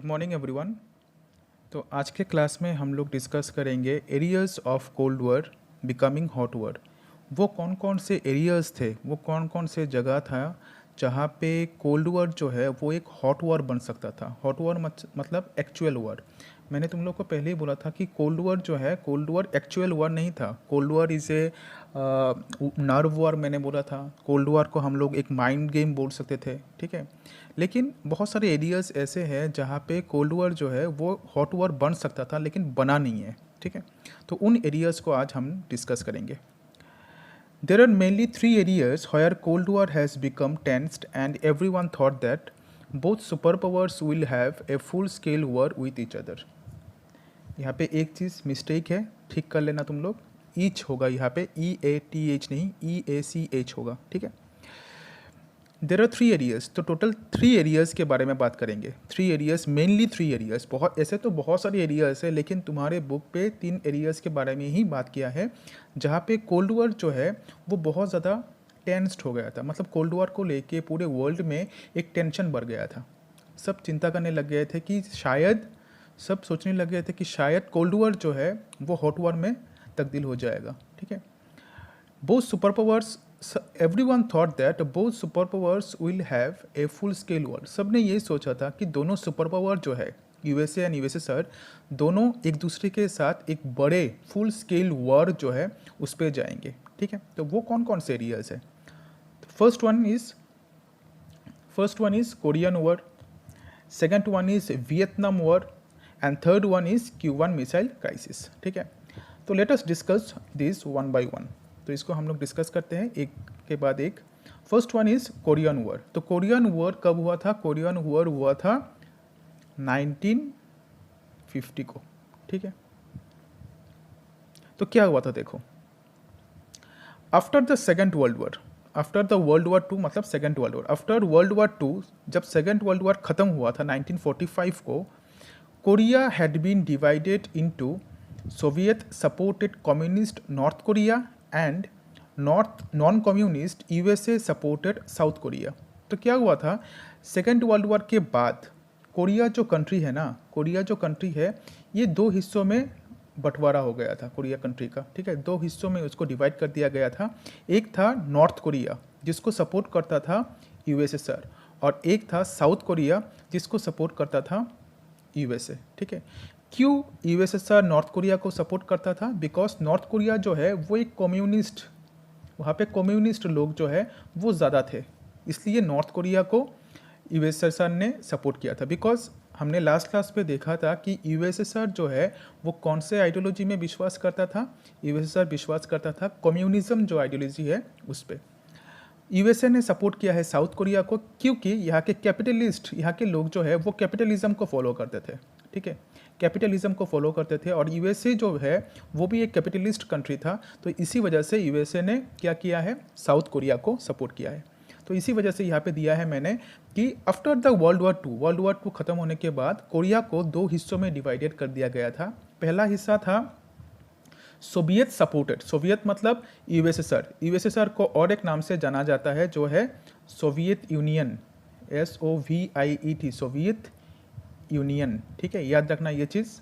Good morning everyone. तो आज के क्लास में हम लोग डिस्कस करेंगे areas of cold war becoming hot war. वो कौन कौन से एरियाज़ थे, वो कौन कौन से जगह था जहाँ पे कोल्ड वॉर जो है वो एक हॉट वॉर बन सकता था। हॉट वॉर मतलब एक्चुअल वॉर। मैंने तुम लोग को पहले ही बोला था कि कोल्ड वॉर जो है, कोल्ड वॉर एक्चुअल वॉर नहीं था। Cold war is a nerve war मैंने बोला था। कोल्ड वॉर को हम लोग एक माइंड गेम बोल सकते थे, ठीक है। लेकिन बहुत सारे एरियाज़ ऐसे हैं जहाँ पे कोल्ड वॉर जो है वो हॉट वॉर बन सकता था लेकिन बना नहीं है, ठीक है। तो उन एरियाज़ को आज हम डिस्कस करेंगे। There are mainly three areas where Cold War has become tensed, and everyone thought that both superpowers will have a full-scale war with each other. यहाँ पे एक चीज़ मिस्टेक है, ठीक कर लेना तुम लोग। ईच होगा यहाँ पे, EATH नहीं, EACH होगा, ठीक है। देर आर थ्री एरियाज़, तो टोटल थ्री एरियाज़ के बारे में बात करेंगे। Three areas, mainly three areas. बहुत ऐसे तो बहुत सारे एरियाज़ है, लेकिन तुम्हारे बुक पे तीन एरियाज़ के बारे में ही बात किया है जहाँ पे कोल्ड वॉर जो है वो बहुत ज़्यादा टेंस्ड हो गया था। मतलब कोल्ड वॉर को लेके पूरे वर्ल्ड में एक टेंशन बढ़ गया था। सब चिंता करने लग गए थे कि शायद, सब सोचने लग गए थे कि शायद कोल्ड वॉर जो है वो हॉट वॉर में तब्दील हो जाएगा, ठीक है। Both superpowers, everyone thought that both superpowers will have a full scale war. सबने ये सोचा था कि दोनों सुपर पावर जो है, यूएसए एंड यूएसएसआर, दोनों एक दूसरे के साथ एक बड़े फुल स्केल वॉर जो है उस पर जाएंगे, ठीक है। तो वो कौन कौन से एरियाज है? First one is Korean war, second one is Vietnam war, and third one is Cuban missile crisis, ठीक है। तो let us discuss this one by one. तो इसको हम लोग डिस्कस करते हैं एक के बाद एक। First one is Korean war. तो कोरियन वॉर कब हुआ था? कोरियन वॉर हुआ था 1950 को, ठीक है। तो क्या हुआ था देखो, after the second world war, after the world war two, मतलब second world war, after world war two, जब सेकेंड वर्ल्ड वॉर खत्म हुआ था 1945 को, Korea had been divided into Soviet supported communist North Korea and non communist USA supported South Korea. तो क्या हुआ था, सेकेंड वर्ल्ड वॉर के बाद कोरिया जो कंट्री है ना, कोरिया जो कंट्री है ये दो हिस्सों में बंटवारा हो गया था कोरिया कंट्री का, ठीक है। दो हिस्सों में उसको डिवाइड कर दिया गया था। एक था नॉर्थ कोरिया जिसको सपोर्ट करता था यूएसएसआर, और एक था साउथ कोरिया जिसको सपोर्ट करता था यूएसए, ठीक है। क्यों यूएसएसआर नॉर्थ कोरिया को सपोर्ट करता था? बिकॉज नॉर्थ कोरिया जो है वो एक कम्युनिस्ट, वहाँ पे कम्युनिस्ट लोग जो है वो ज़्यादा थे, इसलिए नॉर्थ कोरिया को यूएसएसआर ने सपोर्ट किया था। बिकॉज हमने लास्ट क्लास पे देखा था कि यूएसएसआर जो है वो कौन से आइडियोलॉजी में विश्वास करता था? यूएसएसआर विश्वास करता था कम्युनिज्म जो आइडियोलॉजी है उस पर। यूएसए ने सपोर्ट किया है साउथ कोरिया को क्योंकि यहाँ के कैपिटलिस्ट, यहाँ के लोग जो है वो कैपिटलिज्म को फॉलो करते थे, ठीक है। कैपिटलिज्म को फॉलो करते थे, और यूएसए जो है वो भी एक कैपिटलिस्ट कंट्री था। तो इसी वजह से यूएसए ने क्या किया है, साउथ कोरिया को सपोर्ट किया है। तो इसी वजह से यहाँ पे दिया है मैंने कि after the world war two खत्म होने के बाद कोरिया को दो हिस्सों में डिवाइडेड कर दिया गया था। पहला हिस्सा था सोवियत सपोर्टेड, सोवियत मतलब यूएसएसआर, यूएसएसआर को और एक नाम से जाना जाता है जो है Soviet union, SOVIET, Soviet union, ठीक है, याद रखना ये चीज़।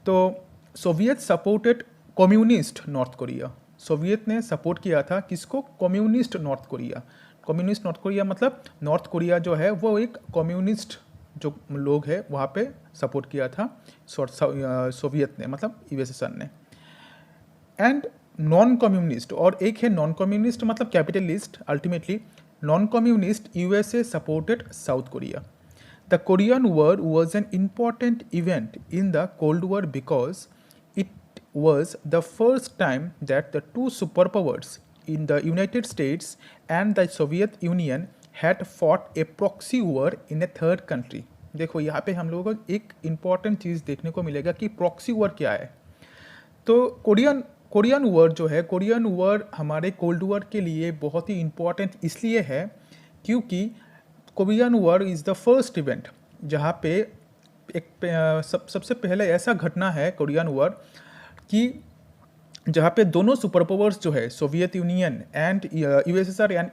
तो Soviet supported communist North Korea, Soviet ने सपोर्ट किया था किसको? Communist North Korea. Communist North Korea मतलब नॉर्थ कोरिया जो है वो एक कम्युनिस्ट जो लोग हैं वहाँ पे सपोर्ट किया था सोवियत ने, मतलब यूएसएसआर ने। एंड नॉन कम्युनिस्ट, और एक है नॉन कम्युनिस्ट मतलब capitalist. Ultimately non communist USA supported South Korea. The Korean War was an important event in the Cold War because it was the first time that the two superpowers in the United States and the Soviet Union had fought a proxy war in a third country. देखो यहाँ पे हम लोगों को एक important चीज़ देखने को मिलेगा कि प्रॉक्सी वॉर क्या है। तो कोरियन वॉर जो है, कोरियन वॉर हमारे कोल्ड वॉर के लिए बहुत ही इम्पॉर्टेंट इसलिए है क्योंकि Korean war is the first event जहाँ पे एक सबसे पहले ऐसा घटना है कोरियन वॉर कि जहाँ पे दोनों सुपर पावर्स जो है Soviet union and USSR and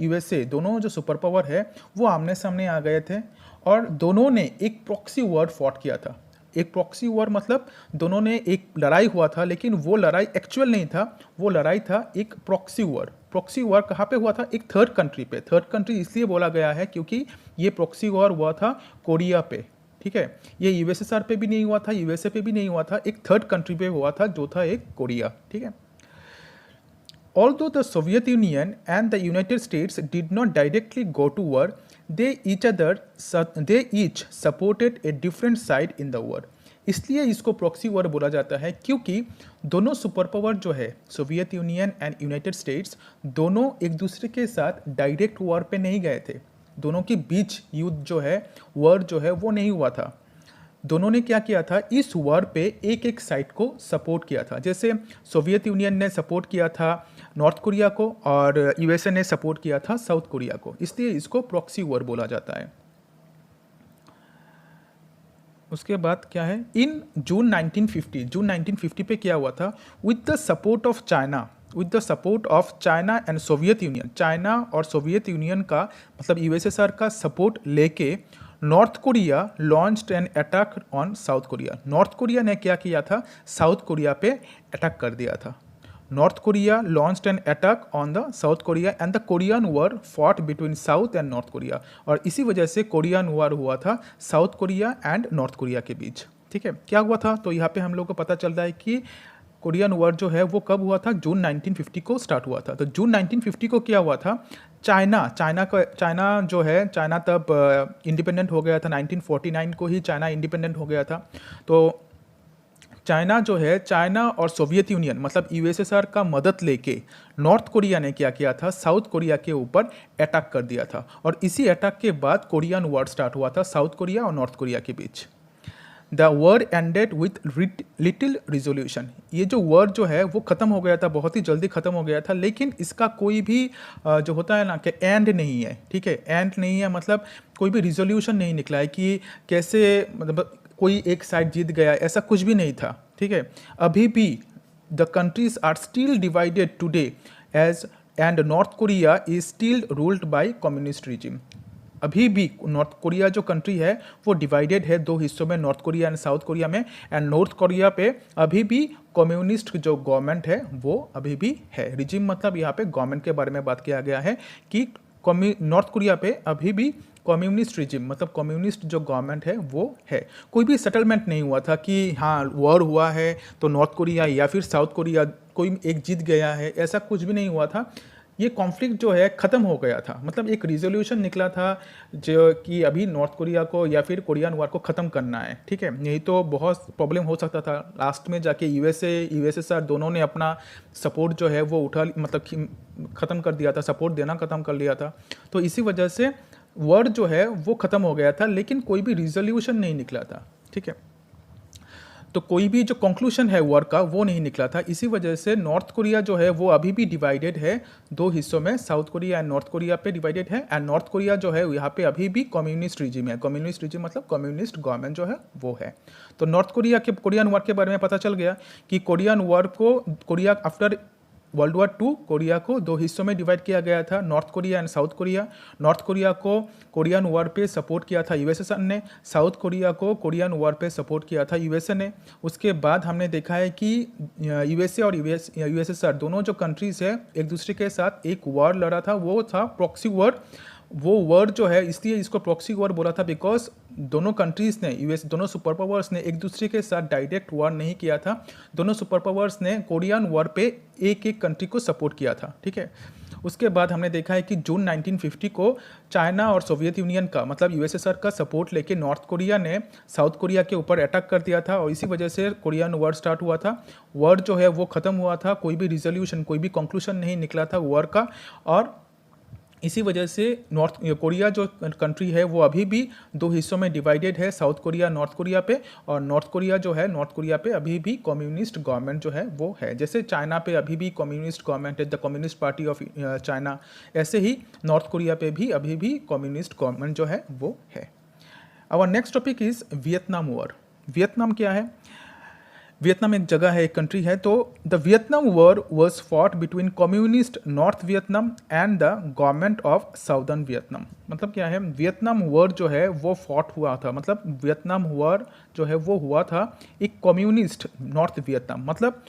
USA दोनों जो सुपर पावर है वो आमने सामने आ गए थे और दोनों ने एक प्रॉक्सी वॉर फॉट किया था। एक प्रॉक्सी वॉर मतलब दोनों ने एक लड़ाई हुआ था, लेकिन वो लड़ाई एक्चुअल नहीं था, वो लड़ाई था एक प्रॉक्सी वॉर। प्रॉक्सी वॉर कहाँ पे हुआ था? एक थर्ड कंट्री पे। थर्ड कंट्री इसलिए बोला गया है क्योंकि ये प्रॉक्सी वॉर हुआ था कोरिया पे, ठीक है। ये यूएसएसआर पे भी नहीं हुआ था, यूएसए पे भी नहीं हुआ था, एक थर्ड कंट्री पे हुआ था जो था एक कोरिया, ठीक है। Although the Soviet Union and the United States did not directly go to war, they each supported a different side in the war. इसलिए इसको प्रॉक्सी वॉर बोला जाता है क्योंकि दोनों सुपर पावर जो है Soviet union and United states दोनों एक दूसरे के साथ डायरेक्ट वॉर पे नहीं गए थे। दोनों के बीच युद्ध जो है, वॉर जो है वो नहीं हुआ था। दोनों ने क्या किया था? इस वॉर पे एक एक साइड को सपोर्ट किया था। जैसे सोवियत यूनियन ने सपोर्ट किया था नॉर्थ कोरिया को और यूएसए ने सपोर्ट किया था साउथ कोरिया को, इसलिए इसको प्रॉक्सी वॉर बोला जाता है। उसके बाद क्या है? इन जून 1950 पे क्या हुआ था? With the support of China and Soviet union, China और सोवियत यूनियन का मतलब यूएसएसआर का सपोर्ट लेके north Korea launched an attack on south Korea. North Korea ने क्या किया था? साउथ कोरिया पे अटैक कर दिया था। North Korea launched an attack on the south Korea and the Korean war fought between south and North Korea, और इसी वजह से कोरियन वॉर हुआ था south Korea and North Korea के बीच, ठीक है। क्या हुआ था? तो यहाँ पे हम लोग को पता चल रहा है कि कोरियन वॉर जो है वो कब हुआ था? जून 1950 को स्टार्ट हुआ था। तो जून 1950 को क्या हुआ था? चाइना जो है, चाइना तब इंडिपेंडेंट हो गया था, 1949 को ही चाइना इंडिपेंडेंट हो गया था। तो चाइना जो है, चाइना और सोवियत यूनियन मतलब यूएसएसआर का मदद लेके नॉर्थ कोरिया ने क्या किया था? साउथ कोरिया के ऊपर अटैक कर दिया था, और इसी अटैक के बाद कोरियन वॉर स्टार्ट हुआ था साउथ कोरिया और नॉर्थ कोरिया के बीच। The war ended with little resolution. ये जो वॉर जो है वो ख़त्म हो गया था, बहुत ही जल्दी ख़त्म हो गया था, लेकिन इसका कोई भी जो होता है ना कि एंड नहीं है, ठीक है। एंड नहीं है मतलब कोई भी रिजोल्यूशन नहीं निकला है कि कैसे मतलब कोई एक साइड जीत गया, ऐसा कुछ भी नहीं था, ठीक है। अभी भी the countries are still divided today as and North Korea is still ruled by communist regime. अभी भी नॉर्थ कोरिया जो कंट्री है वो डिवाइडेड है दो हिस्सों में, north Korea and south Korea में। एंड नॉर्थ कोरिया पे अभी भी कम्युनिस्ट जो गवर्नमेंट है वो अभी भी है। रिजिम मतलब यहाँ पे गवर्नमेंट के बारे में बात किया गया है कि नॉर्थ कोरिया पे अभी भी कम्युनिस्ट रिजिम मतलब कम्युनिस्ट जो गवर्नमेंट है वो है। कोई भी सेटलमेंट नहीं हुआ था कि हाँ वॉर हुआ है तो नॉर्थ कोरिया या फिर साउथ कोरिया कोई एक जीत गया है, ऐसा कुछ भी नहीं हुआ था। ये कॉन्फ्लिक्ट जो है ख़त्म हो गया था, मतलब एक रिजोल्यूशन निकला था जो कि अभी नॉर्थ कोरिया को या फिर कोरियन वॉर को ख़त्म करना है, ठीक है। नहीं तो बहुत प्रॉब्लम हो सकता था। लास्ट में जाके यूएसएसआर दोनों ने अपना सपोर्ट जो है वो उठा मतलब ख़त्म कर दिया था, सपोर्ट देना ख़त्म कर लिया था। तो इसी वजह से वॉर जो है वो ख़त्म हो गया था, लेकिन कोई भी रिजोल्यूशन नहीं निकला था, ठीक है। तो कोई भी जो कंक्लूजन है वॉर का वो नहीं निकला था। इसी वजह से नॉर्थ कोरिया जो है वो अभी भी डिवाइडेड है दो हिस्सों में, south Korea and North Korea पे डिवाइडेड है। एंड नॉर्थ कोरिया जो है यहाँ पे अभी भी कम्युनिस्ट रिजिम है। कम्युनिस्ट रिजिम मतलब कम्युनिस्ट गवर्नमेंट जो है वो है। तो नॉर्थ कोरिया के कोरियन वॉर के बारे में पता चल गया कि कोरियन वॉर को Korea after world war 2 Korea को दो हिस्सों में डिवाइड किया गया था, north Korea and south Korea. North Korea को कोरियन वॉर पे सपोर्ट किया था यूएसएसआर ने, साउथ कोरिया को कोरियन वॉर पे सपोर्ट किया था यूएसए ने। उसके बाद हमने देखा है कि यूएसए और यूएसएसआर दोनों जो कंट्रीज है एक दूसरे के साथ एक वॉर लड़ा था, वो था प्रॉक्सी वॉर। वो वर्ड जो है इसलिए इसको प्रॉक्सी वॉर बोला था बिकॉज दोनों कंट्रीज ने दोनों सुपर पावर्स ने एक दूसरे के साथ डायरेक्ट वॉर नहीं किया था। दोनों सुपर पावर्स ने कोरियन वॉर पे एक एक कंट्री को सपोर्ट किया था, ठीक है। उसके बाद हमने देखा है कि जून 1950 को चाइना और सोवियत यूनियन का मतलब यूएसएसआर का सपोर्ट लेके नॉर्थ कोरिया ने साउथ कोरिया के ऊपर अटैक कर दिया था, और इसी वजह से कोरियन वॉर स्टार्ट हुआ था। वॉर जो है वो ख़त्म हुआ था, कोई भी रिजोल्यूशन कोई भी कंक्लूजन नहीं निकला था वॉर का। और इसी वजह से नॉर्थ कोरिया जो कंट्री है वो अभी भी दो हिस्सों में डिवाइडेड है, साउथ कोरिया नॉर्थ कोरिया पे। और नॉर्थ कोरिया जो है नॉर्थ कोरिया पे अभी भी कम्युनिस्ट गवर्नमेंट जो है वो है। जैसे चाइना पे अभी भी कम्युनिस्ट गवर्नमेंट है, the communist party of China, ऐसे ही नॉर्थ कोरिया पे भी अभी भी कम्युनिस्ट गवर्नमेंट जो है वो है। Our next topic is Vietnam war. Vietnam क्या है? वियतनाम एक जगह है, एक कंट्री है। तो the Vietnam war was fought between communist north Vietnam and the government of southern Vietnam. मतलब क्या है, वियतनाम वॉर जो है वो फॉट हुआ था, मतलब वियतनाम वॉर जो है वो हुआ था एक कम्युनिस्ट नॉर्थ वियतनाम, मतलब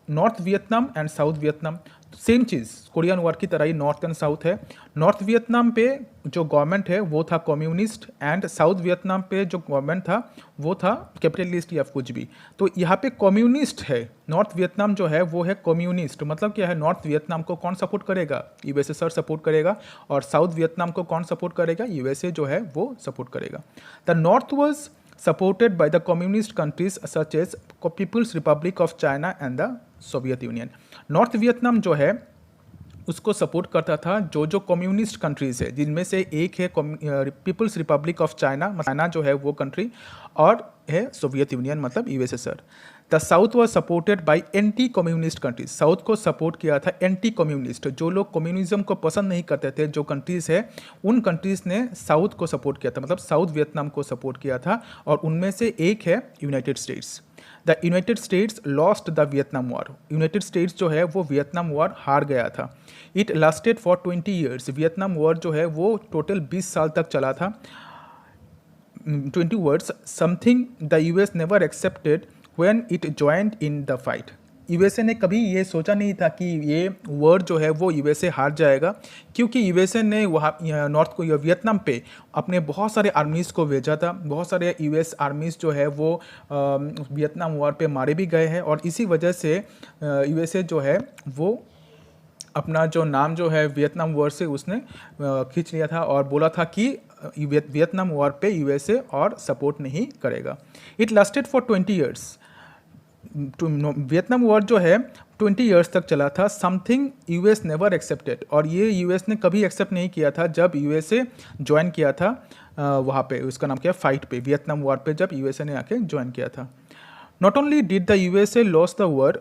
north Vietnam and south Vietnam same cheese, Korean war की तरह ही नॉर्थ एंड साउथ है। नॉर्थ वियतनाम पे जो गवर्नमेंट है वो था कम्युनिस्ट, एंड साउथ वियतनाम पे जो गवर्नमेंट था वो था कैपिटलिस्ट या कुछ भी। तो यहाँ पे कम्युनिस्ट है, नॉर्थ वियतनाम जो है वो है कम्युनिस्ट। मतलब क्या है, नॉर्थ वियतनाम को कौन सपोर्ट करेगा, यूएसएसआर सपोर्ट करेगा, और साउथ वियतनाम को कौन सपोर्ट करेगा, यूएसए जो है वो सपोर्ट करेगा। The north was supported by the communist countries such as People's Republic of China and the Soviet Union। North Vietnam जो है उसको सपोर्ट करता था जो कम्युनिस्ट कंट्रीज़ है, जिनमें से एक है पीपल्स रिपब्लिक ऑफ चाइना जो है वो कंट्री, और है सोवियत यूनियन मतलब USSR. The south was supported by anti communist countries. South को सपोर्ट किया था एंटी कम्युनिस्ट, जो लोग कम्युनिज्म को पसंद नहीं करते थे, जो कंट्रीज़ है उन कंट्रीज़ ने साउथ को सपोर्ट किया था, मतलब साउथ वियतनाम को सपोर्ट किया था, और उनमें से एक है United states. The United states lost the Vietnam war. United states जो है वो वियतनाम वॉर हार गया था। It lasted for 20 years. Vietnam war जो है वो टोटल 20 साल तक चला था। 20 words something the US never accepted when it joint in the fight. USA ने कभी ये सोचा नहीं था कि ये वॉर जो है वो यूएसए हार जाएगा, क्योंकि यूएसए ने वहाँ नॉर्थ को वियतनाम पे अपने बहुत सारे आर्मीज़ को भेजा था। बहुत सारे यूएस आर्मीज़ जो है वो वियतनाम वॉर पे मारे भी गए हैं, और इसी वजह से यूएसए जो है वो अपना जो नाम जो है वियतनाम वॉर से उसने खींच लिया था, और बोला था कि वियतनाम वॉर पे यूएसए और सपोर्ट नहीं करेगा। It lasted for 20 years. Vietnam war जो है 20 ईयर्स तक चला था। समथिंग यूएस नेवर एक्सेप्टेड, और ये यूएस ने कभी एक्सेप्ट नहीं किया था जब यूएसए ज्वाइन किया था वहाँ पे, उसका नाम क्या है, फाइट पे, वियतनाम वॉर पे जब यूएसए ने आके ज्वाइन किया था। Not only did the USA lose the war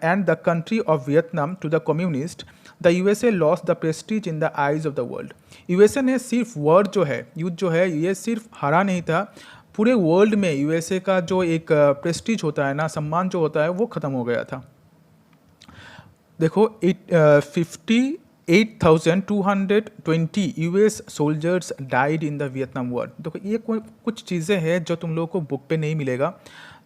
and the country of Vietnam to the communist, the USA lost the prestige in the eyes of the world। USA ने सिर्फ war जो है, युद्ध जो है, ये सिर्फ हारा नहीं था, पूरे वर्ल्ड में यूएसए का जो एक प्रेस्टीज होता है ना, सम्मान जो होता है वो ख़त्म हो गया था। देखो 58,220 US soldiers died in the Vietnam war. देखो ये कुछ चीज़ें हैं जो तुम लोगों को बुक पे नहीं मिलेगा।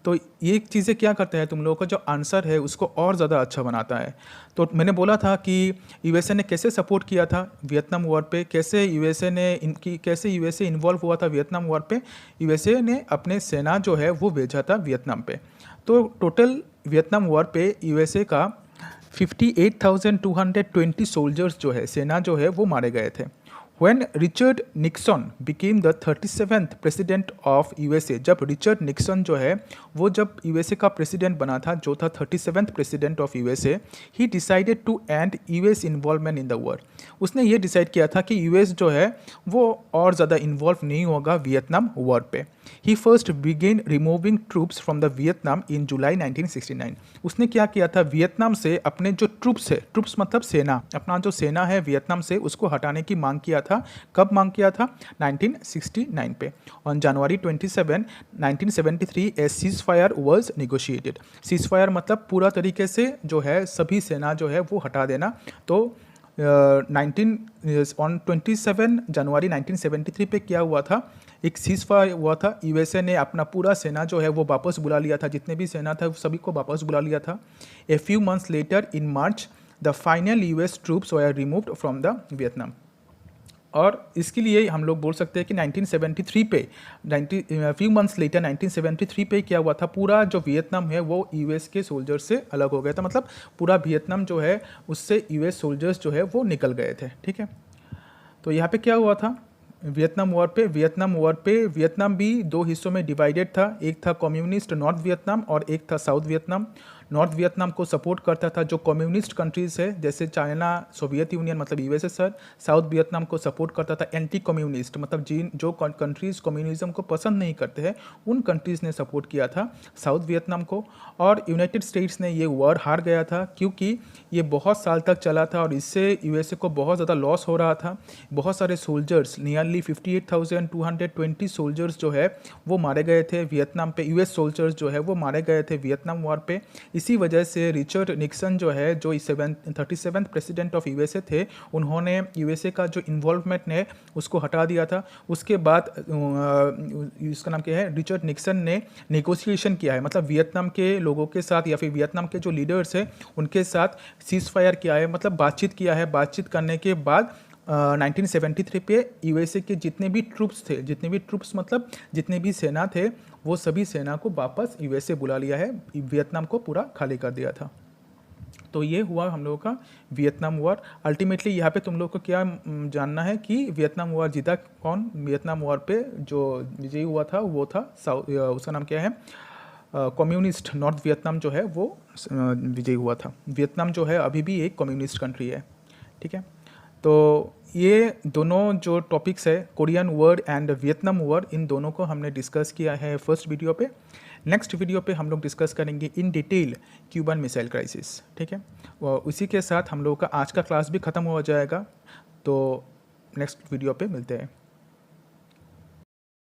तो ये चीज़ें क्या करता है, तुम लोगों का जो आंसर है उसको और ज़्यादा अच्छा बनाता है। तो मैंने बोला था कि यूएसए ने कैसे सपोर्ट किया था वियतनाम वॉर पे, कैसे यूएसए इन्वॉल्व हुआ था वियतनाम वॉर पे। यूएसए ने अपने सेना जो है वो भेजा था वियतनाम पे। तो टोटल वियतनाम वॉर पे यूएसए का 58,220 सोल्जर्स जो है, सेना जो है वो मारे गए थे। When Richard Nixon became the 37th president of USA, जब रिचर्ड निक्सन जो है वो जब यूएसए का प्रेसिडेंट बना था, जो था 37th president of USA, he decided to end US involvement in the war. उसने ये डिसाइड किया था कि यूएस जो है वो और ज़्यादा इन्वॉल्व नहीं होगा वियतनाम वॉर पे। He first began removing troops from the Vietnam in July 1969। उसने क्या किया था, वियतनाम से अपने जो ट्रूप्स है, ट्रूप्स मतलब सेना, अपना जो सेना है वियतनाम से उसको हटाने की मांग किया था। कब मांग किया था, 1969 पे। On January 27, 1973 A cease fire was negotiated. Cease fire मतलब पूरा तरीके से जो है सभी सेना जो है वो हटा देना। तो 27 जनवरी 1973 पे क्या हुआ था, एक सीज फायर हुआ था। यूएसए ने अपना पूरा सेना जो है वो वापस बुला लिया था, जितने भी सेना था सभी को वापस बुला लिया था। A few months later in March the final US troops were removed from the Vietnam. और इसके लिए हम लोग बोल सकते हैं कि 1973 पे फ्यू मंथ्स लेटर 1973 पे क्या हुआ था, पूरा जो वियतनाम है वो यूएस के सोल्जर्स से अलग हो गया था। मतलब पूरा वियतनाम जो है उससे यूएस सोल्जर्स जो है वो निकल गए थे। ठीक है, तो यहाँ पे क्या हुआ था वियतनाम वॉर पे वियतनाम भी दो हिस्सों में डिवाइडेड था। एक था कम्युनिस्ट नॉर्थ वियतनाम और एक था साउथ वियतनाम। नॉर्थ वियतनाम को सपोर्ट करता था। जो कम्युनिस्ट कंट्रीज़ है जैसे चाइना, सोवियत यूनियन मतलब यूएसएसआर, साउथ वियतनाम को सपोर्ट करता था। एंटी कम्युनिस्ट मतलब जिन जो कंट्रीज़ कम्युनिज्म को पसंद नहीं करते हैं उन कंट्रीज़ ने सपोर्ट किया था साउथ वियतनाम को। और यूनाइटेड स्टेट्स ने ये वॉर हार गया था क्योंकि ये बहुत साल तक चला था और इससे यूएसए को बहुत ज़्यादा लॉस हो रहा था। बहुत सारे सोल्जर्स, नियरली 58,220 सोल्जर्स जो है वो मारे गए थे वियतनाम पे। यूएस सोल्जर्स जो है वो मारे गए थे वियतनाम वॉर पे। इसी वजह से रिचर्ड निक्सन जो है, जो 37th प्रेसिडेंट ऑफ यूएसए थे, उन्होंने यूएसए का जो इन्वॉल्वमेंट है उसको हटा दिया था। उसके बाद इसका नाम क्या है, रिचर्ड निक्सन ने नेगोशिएशन किया है, मतलब वियतनाम के लोगों के साथ या फिर वियतनाम के जो लीडर्स हैं उनके साथ सीज फायर किया है, मतलब बातचीत किया है। बातचीत करने के बाद 1973 पे यूएसए के जितने भी ट्रूप्स मतलब जितने भी सेना थे वो सभी सेना को वापस यूएसए बुला लिया है, वियतनाम को पूरा खाली कर दिया था। तो ये हुआ हम लोगों का वियतनाम वॉर। अल्टीमेटली यहाँ पे तुम लोग को क्या जानना है कि वियतनाम वॉर जीता कौन? वियतनाम वॉर पे जो विजयी हुआ था वो था उसका नाम क्या है, कम्युनिस्ट नॉर्थ वियतनाम जो है वो विजयी हुआ था। वियतनाम जो है अभी भी एक कम्युनिस्ट कंट्री है, ठीक है। तो ये दोनों जो टॉपिक्स है, Korean war and Vietnam war, इन दोनों को हमने डिस्कस किया है फर्स्ट वीडियो पे। नेक्स्ट वीडियो पे हम लोग डिस्कस करेंगे in detail Cuban missile crisis, ठीक है। और उसी के साथ हम लोगों का आज का क्लास भी ख़त्म हो जाएगा। तो नेक्स्ट वीडियो पे मिलते हैं।